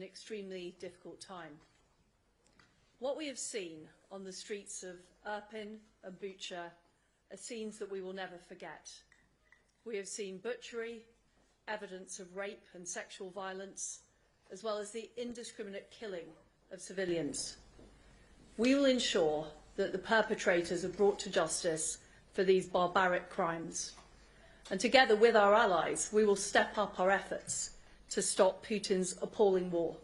An extremely difficult time. What we have seen on the streets of Irpin and Bucha are scenes that we will never forget. We have seen butchery, evidence of rape and sexual violence, as well as the indiscriminate killing of civilians. We will ensure that the perpetrators are brought to justice for these barbaric crimes. And together with our allies, we will step up our efforts to stop Putin's appalling war.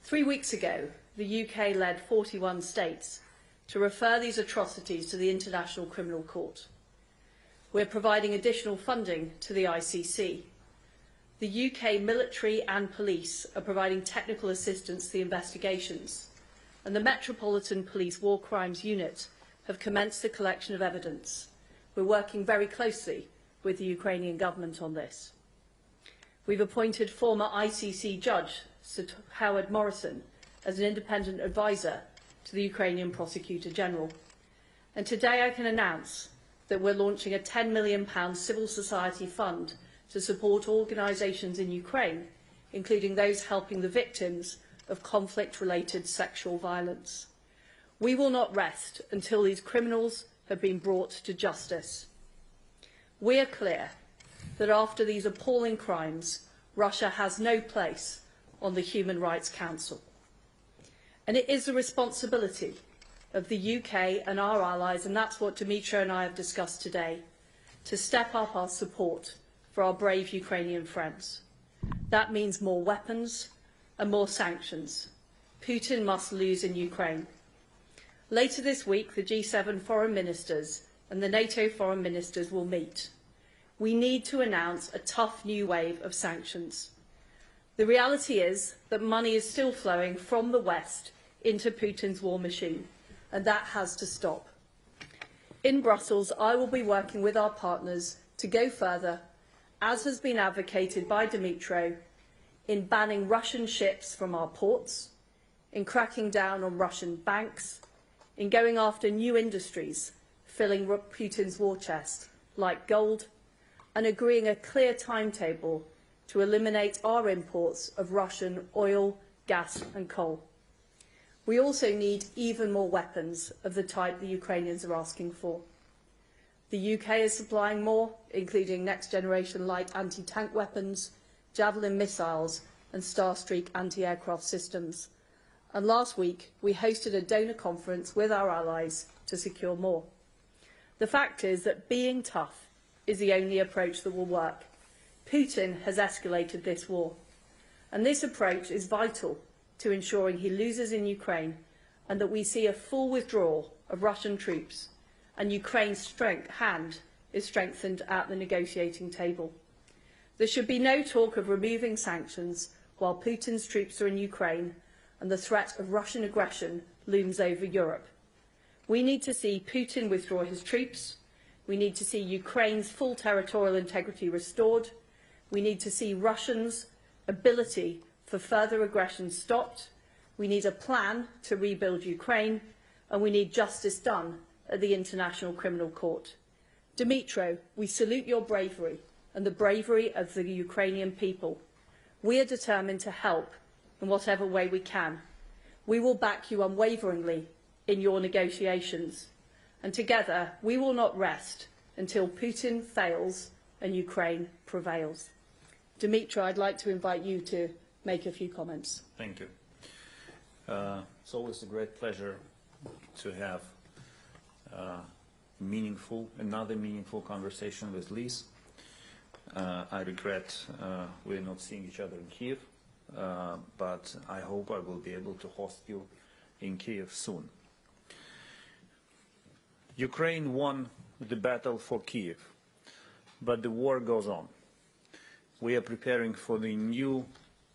3 weeks ago, the UK led 41 states to refer these atrocities to the International Criminal Court. We're providing additional funding to the ICC. The UK military and police are providing technical assistance to the investigations, and the Metropolitan Police War Crimes Unit have commenced the collection of evidence. We're working very closely with the Ukrainian government on this. We've appointed former ICC judge Sir Howard Morrison as an independent advisor to the Ukrainian Prosecutor General. And today I can announce that we're launching a £10 million civil society fund to support organisations in Ukraine, including those helping the victims of conflict-related sexual violence. We will not rest until these criminals have been brought to justice. We are clear that after these appalling crimes, Russia has no place on the Human Rights Council. And it is the responsibility of the UK and our allies, and that's what Dmytro and I have discussed today, to step up our support for our brave Ukrainian friends. That means more weapons and more sanctions. Putin must lose in Ukraine. Later this week, the G7 foreign ministers and the NATO foreign ministers will meet. We need to announce a tough new wave of sanctions. The reality is that money is still flowing from the West into Putin's war machine, and that has to stop. In Brussels, I will be working with our partners to go further, as has been advocated by Dmytro, in banning Russian ships from our ports, in cracking down on Russian banks, in going after new industries filling Putin's war chest, like gold, and agreeing a clear timetable to eliminate our imports of Russian oil, gas and coal. We also need even more weapons of the type the Ukrainians are asking for. The UK is supplying more, including next-generation light anti-tank weapons, Javelin missiles and Starstreak anti-aircraft systems. And last week, we hosted a donor conference with our allies to secure more. The fact is that being tough is the only approach that will work. Putin has escalated this war, and this approach is vital to ensuring he loses in Ukraine and that we see a full withdrawal of Russian troops and Ukraine's hand is strengthened at the negotiating table. There should be no talk of removing sanctions while Putin's troops are in Ukraine and the threat of Russian aggression looms over Europe. We need to see Putin withdraw his troops. We need to see Ukraine's full territorial integrity restored. We need to see Russians' ability for further aggression stopped. We need a plan to rebuild Ukraine, and we need justice done at the International Criminal Court. Dmytro, we salute your bravery and the bravery of the Ukrainian people. We are determined to help in whatever way we can. We will back you unwaveringly in your negotiations. And together, we will not rest until Putin fails and Ukraine prevails. Dmytro, I'd like to invite you to make a few comments. Thank you. It's always a great pleasure to have another meaningful conversation with Liz. I regret we're not seeing each other in Kiev, but I hope I will be able to host you in Kiev soon. Ukraine won the battle for Kiev, but the war goes on. We are preparing for the new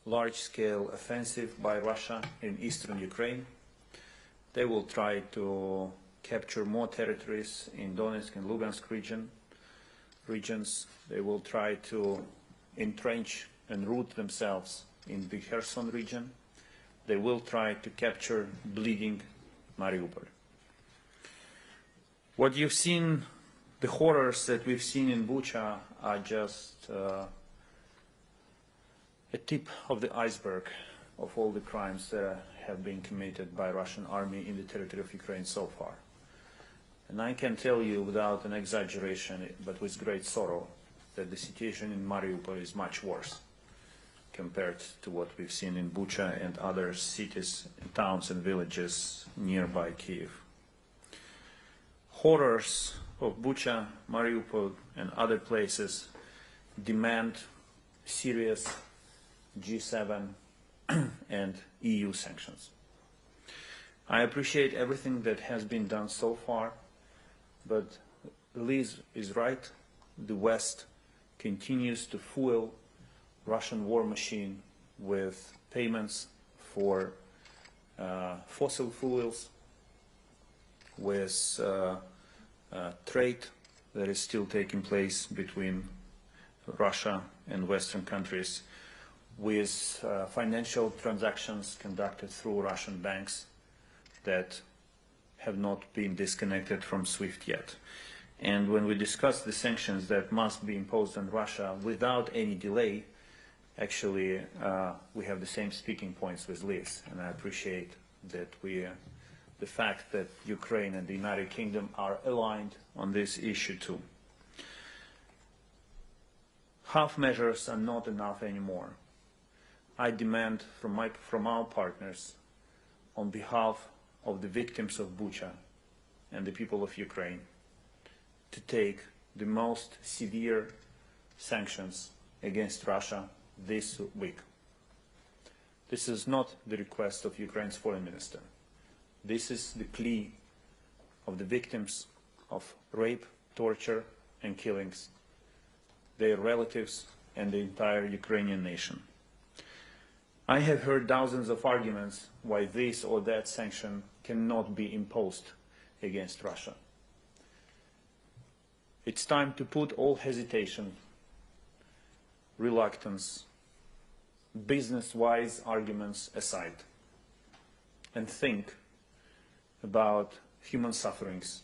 large-scale offensive by Russia in eastern Ukraine. They will try to capture more territories in Donetsk and Lugansk regions. They will try to entrench and root themselves in the Kherson region. They will try to capture bleeding Mariupol. What you've seen, the horrors that we've seen in Bucha are just a tip of the iceberg of all the crimes that have been committed by Russian army in the territory of Ukraine so far. And I can tell you without an exaggeration, but with great sorrow, that the situation in Mariupol is much worse compared to what we've seen in Bucha and other cities, towns and villages nearby Kyiv. Horrors of Bucha, Mariupol and other places demand serious G7 and EU sanctions. I appreciate everything that has been done so far, but Liz is right. The West continues to fuel Russian war machine with payments for fossil fuels, with trade that is still taking place between Russia and Western countries, with financial transactions conducted through Russian banks that have not been disconnected from SWIFT yet. And when we discuss the sanctions that must be imposed on Russia without any delay, actually we have the same speaking points with Liz, and I appreciate that the fact that Ukraine and the United Kingdom are aligned on this issue too. Half measures are not enough anymore. I demand from our partners, on behalf of the victims of Bucha and the people of Ukraine, to take the most severe sanctions against Russia this week. This is not the request of Ukraine's foreign minister. This is the plea of the victims of rape, torture and killings, their relatives and the entire Ukrainian nation. I have heard thousands of arguments why this or that sanction cannot be imposed against Russia. It's time to put all hesitation, reluctance, business-wise arguments aside and think about human sufferings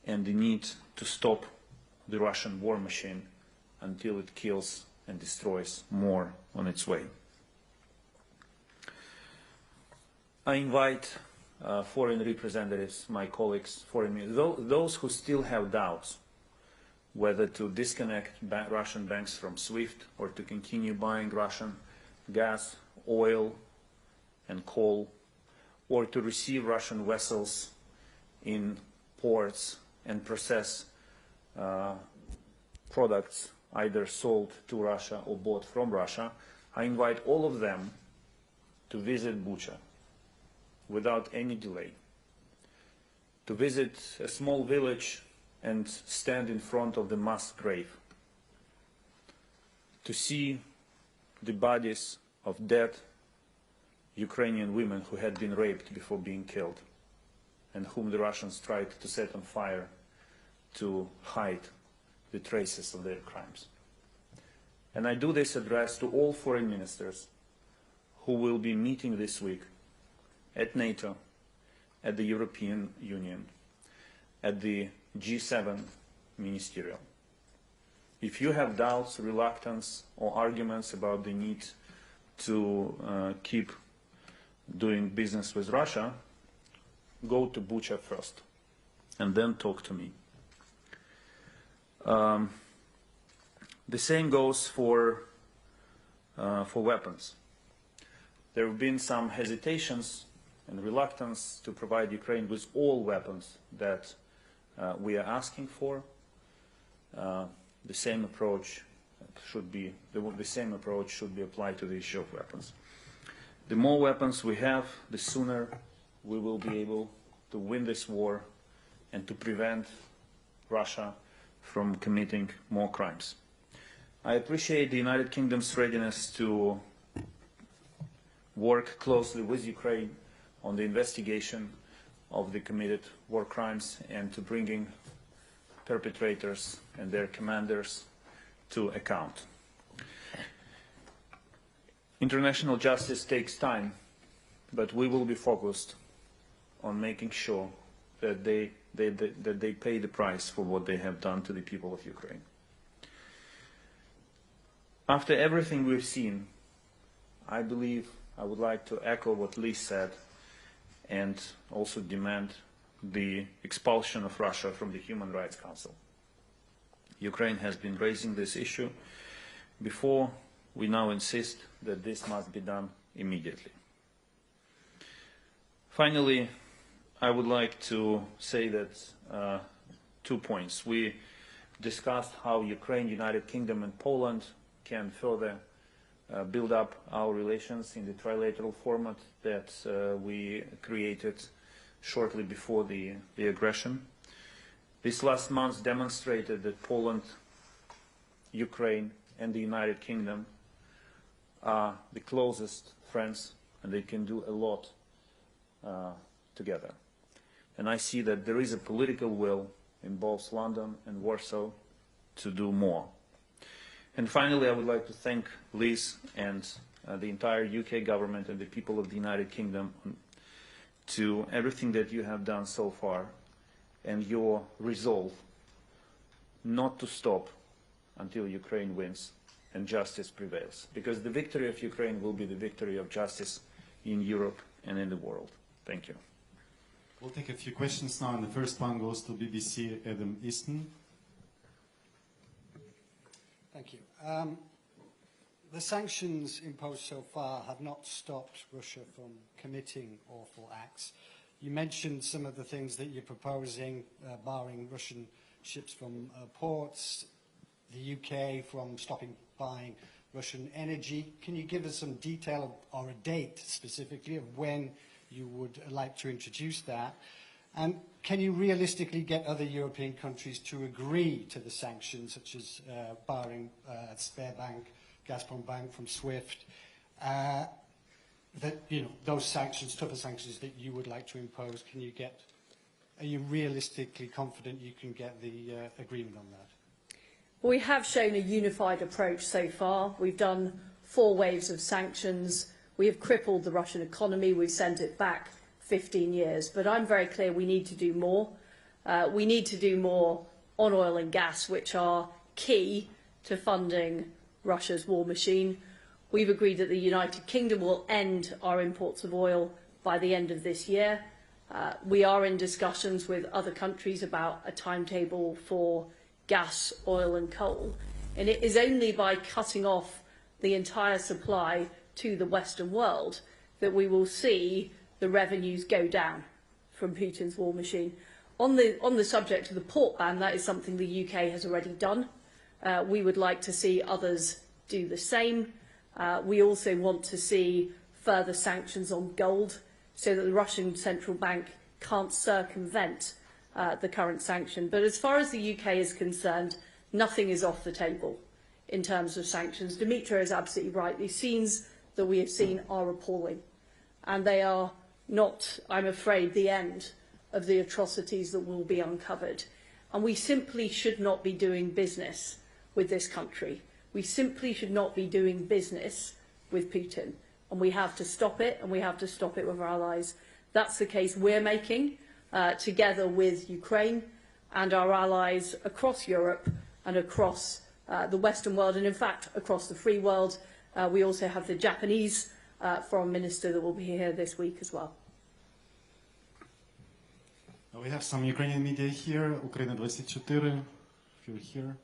and the need to stop the Russian war machine until it kills and destroys more on its way. I invite foreign representatives, my colleagues, those who still have doubts whether to disconnect Russian banks from SWIFT or to continue buying Russian gas, oil and coal, or to receive Russian vessels in ports and process products either sold to Russia or bought from Russia. I invite all of them to visit Bucha without any delay, to visit a small village and stand in front of the mass grave, to see the bodies of dead Ukrainian women who had been raped before being killed and whom the Russians tried to set on fire to hide the traces of their crimes. And I do this address to all foreign ministers who will be meeting this week at NATO, at the European Union, at the G7 ministerial. If you have doubts, reluctance, or arguments about the need to keep doing business with Russia, go to Bucha first, and then talk to me. The same goes for weapons. There have been some hesitations and reluctance to provide Ukraine with all weapons that we are asking for. The same approach should be applied to the issue of weapons. The more weapons we have, the sooner we will be able to win this war and to prevent Russia from committing more crimes. I appreciate the United Kingdom's readiness to work closely with Ukraine on the investigation of the committed war crimes and to bringing perpetrators and their commanders to account. International justice takes time, but we will be focused on making sure that they pay the price for what they have done to the people of Ukraine. After everything we've seen, I believe I would like to echo what Lee said and also demand the expulsion of Russia from the Human Rights Council. Ukraine has been raising this issue before. We now insist that this must be done immediately. Finally, I would like to say that 2 points. We discussed how Ukraine, United Kingdom and Poland can further build up our relations in the trilateral format that we created shortly before the aggression. This last month demonstrated that Poland, Ukraine and the United Kingdom are the closest friends, and they can do a lot together. And I see that there is a political will in both London and Warsaw to do more. And finally, I would like to thank Liz and the entire UK government and the people of the United Kingdom to everything that you have done so far and your resolve not to stop until Ukraine wins and justice prevails. Because the victory of Ukraine will be the victory of justice in Europe and in the world. Thank you. We'll take a few questions now, and the first one goes to BBC Adam Easton. Thank you. The sanctions imposed so far have not stopped Russia from committing awful acts. You mentioned some of the things that you're proposing, barring Russian ships from ports, the UK from stopping buying Russian energy. Can you give us some detail or a date specifically of when you would like to introduce that? And can you realistically get other European countries to agree to the sanctions, such as barring Sberbank, Gazprom Bank from SWIFT, that, you know, those sanctions, tougher sanctions that you would like to impose, are you realistically confident you can get the agreement on that? We have shown a unified approach so far. We've done 4 waves of sanctions. We have crippled the Russian economy. We've sent it back 15 years. But I'm very clear we need to do more. We need to do more on oil and gas, which are key to funding Russia's war machine. We've agreed that the United Kingdom will end our imports of oil by the end of this year. We are in discussions with other countries about a timetable for gas, oil and coal. And it is only by cutting off the entire supply to the Western world that we will see the revenues go down from Putin's war machine. On the subject of the port ban, that is something the UK has already done. We would like to see others do the same. We also want to see further sanctions on gold so that the Russian central bank can't circumvent the current sanction. But as far as the UK is concerned, nothing is off the table in terms of sanctions. Dmytro is absolutely right. The scenes that we have seen are appalling. And they are not, I'm afraid, the end of the atrocities that will be uncovered. And we simply should not be doing business with this country. We simply should not be doing business with Putin. And we have to stop it, and we have to stop it with our allies. That's the case we're making, together with Ukraine and our allies across Europe and across the Western world, and in fact across the free world. We also have the Japanese foreign minister that will be here this week as well. We have some Ukrainian media here, Ukraina 24, if you're here.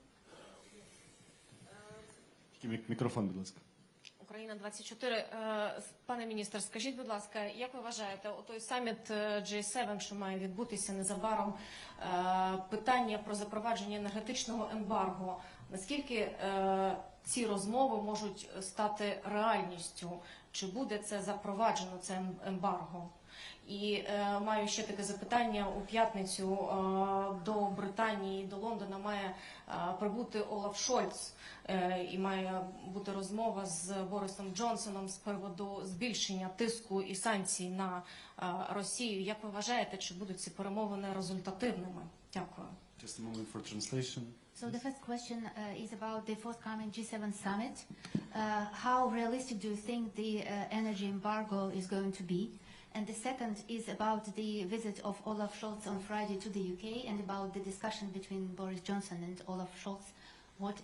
Мікрофон, будь ласка. Україна 24. Пане міністр, скажіть, будь ласка, як ви вважаєте, той саміт G7, що має відбутися незабаром, питання про запровадження енергетичного ембарго, наскільки ці розмови можуть стати реальністю? Чи буде це запроваджено, це ембарго? І маю ще таке запитання. У п'ятницю до Британії, до Лондона має прибути Олаф Шольц і має бути розмова з Борисом Джонсоном з приводу збільшення тиску і санкцій на Росію. Як ви вважаєте, чи будуть ці перемовини результативними? Дякую. Just a moment for translation. So the first question is about the forthcoming G7 summit. How realistic do you think the energy embargo is going to be? And the second is about the visit of Olaf Scholz on Friday to the UK and about the discussion between Boris Johnson and Olaf Scholz. What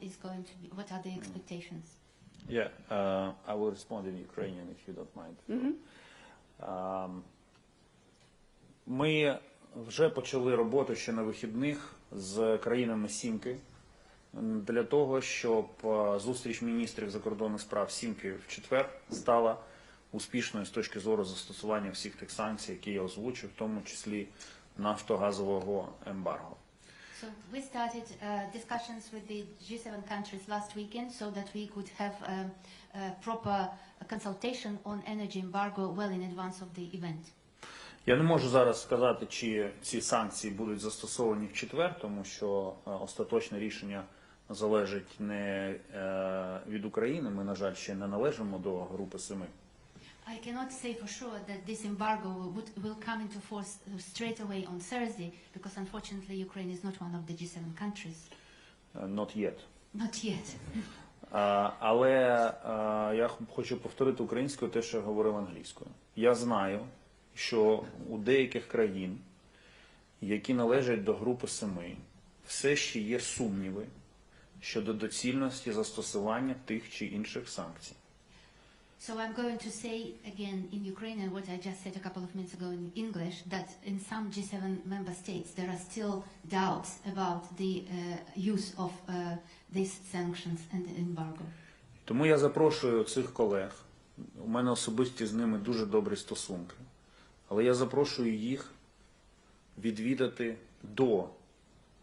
are the expectations? Yeah, I will respond in Ukrainian if you don't mind. Ми вже почали роботу ще на вихідних з країнами Сімки для того, щоб зустріч міністрів закордонних справ Сімки в четвер стала успішною з точки зору застосування всіх тих санкцій, які я озвучив, в тому числі нафтогазового ембарго. So we started discussions with the G7 countries last weekend so that we could have a proper consultation on energy embargo well in advance of the event. Я не можу зараз сказати, чи ці санкції будуть застосовані в четвер, тому що остаточне рішення залежить не від України. Ми, на жаль, ще не належимо до групи 7. I cannot say for sure that this embargo will come into force straight away on Thursday, because unfortunately Ukraine is not one of the G7 countries. Not yet. Not yet. Але я хочу повторити українською те, що я говорив англійською. Я знаю, що у деяких країн, які належать до групи 7, все ще є сумніви щодо доцільності застосування тих чи інших санкцій. So I'm going to say again in Ukrainian what I just said a couple of minutes ago in English, that in some G7 member states there are still doubts about the use of these sanctions and embargo. Тому я запрошую цих колег, у мене особисті з ними дуже добрі стосунки, але я запрошую їх відвідати до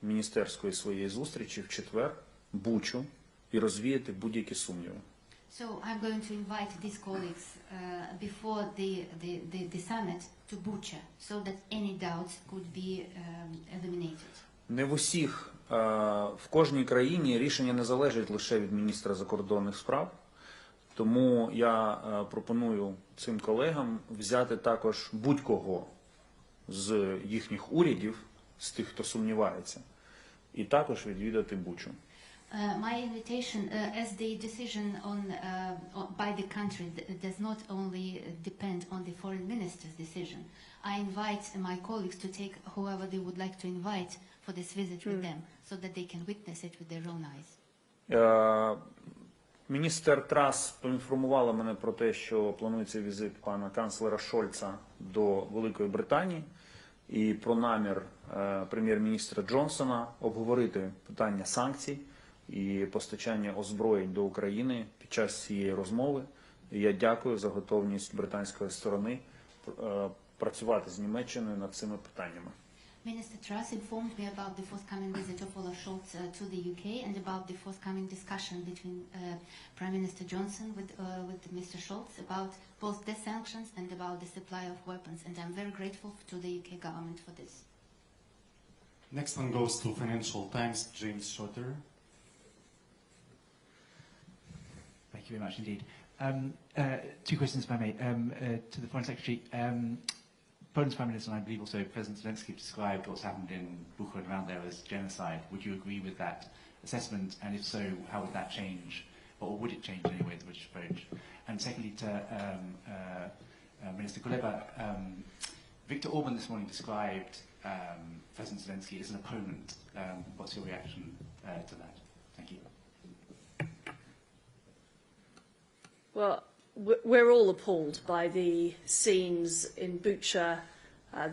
міністерської своєї зустрічі в четвер Бучу і розвіяти будь-які сумніви. So I'm going to invite these colleagues before the summit to Bucha, so that any doubts could be eliminated. Не в усіх, в кожній країні рішення не залежить лише від міністра закордонних справ, тому я пропоную цим колегам взяти також будь-кого з їхніх урядів, з тих, хто сумнівається, і також відвідати Бучу. My invitation, as the decision by the country does not only depend on the foreign minister's decision, I invite my colleagues to take whoever they would like to invite for this visit with them, so that they can witness it with their own eyes. Міністр Truss поінформувала мене про те, що планується візит пана канцлера Шольца до Великої Британії і про намір прем'єр-міністра Джонсона обговорити питання санкцій і постачання озброєнь до України під час цієї розмови. Я дякую за готовність британської сторони працювати з Німеччиною над цими питаннями. Minister Truss informed me about the forthcoming visit of Olaf Scholz to the UK and about the forthcoming discussion between Prime Minister Johnson with Mr. Scholz about both the sanctions and about the supply of weapons, and I'm very grateful to the UK government for this. Next one goes to Financial Times, James Shorter. Thank you very much indeed. Two questions, if I may. To the Foreign Secretary, Poland's Prime Minister and I believe also President Zelensky described what's happened in Bucha and around there as genocide. Would you agree with that assessment? And if so, how would that change, or would it change in any way the British approach? And secondly, to Minister Kuleba, Viktor Orban this morning described President Zelensky as an opponent. What's your reaction to that? Thank you. Well, we're all appalled by the scenes in Bucha,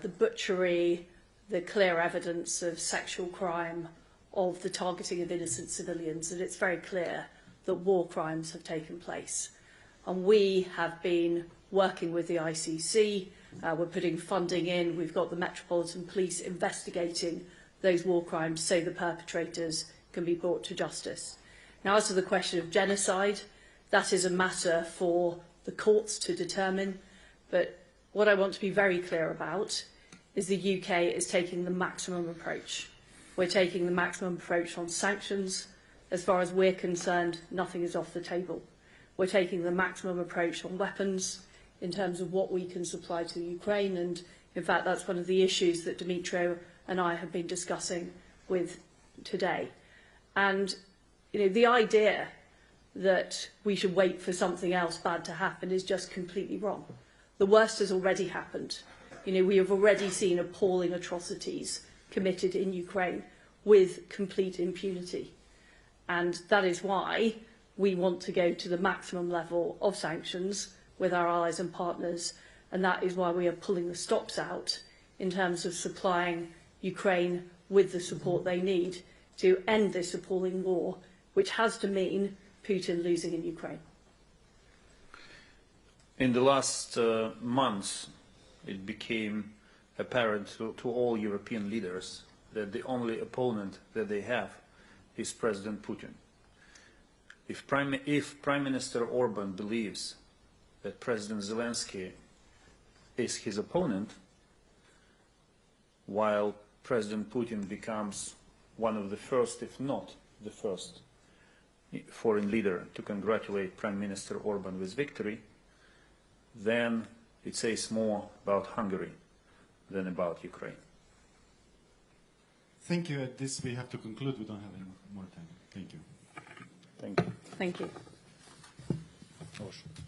the butchery, the clear evidence of sexual crime, of the targeting of innocent civilians, and it's very clear that war crimes have taken place. And we have been working with the ICC, we're putting funding in, we've got the Metropolitan Police investigating those war crimes so the perpetrators can be brought to justice. Now, as to the question of genocide, that is a matter for the courts to determine, but what I want to be very clear about is the UK is taking the maximum approach. We're taking the maximum approach on sanctions. As far as we're concerned, nothing is off the table. We're taking the maximum approach on weapons in terms of what we can supply to Ukraine, and in fact that's one of the issues that Dmytro and I have been discussing with today. And the idea that we should wait for something else bad to happen is just completely wrong. The worst has already happened. We have already seen appalling atrocities committed in Ukraine with complete impunity. And that is why we want to go to the maximum level of sanctions with our allies and partners, and that is why we are pulling the stops out in terms of supplying Ukraine with the support they need to end this appalling war, which has to mean Putin losing in Ukraine. In the last months, it became apparent to all European leaders that the only opponent that they have is President Putin. If Prime Minister Orban believes that President Zelensky is his opponent, while President Putin becomes one of the first, if not the first, foreign leader to congratulate Prime Minister Orban with victory, then it says more about Hungary than about Ukraine. Thank you. At this, we have to conclude. We don't have any more time. Thank you. Thank you. Thank you. Motion.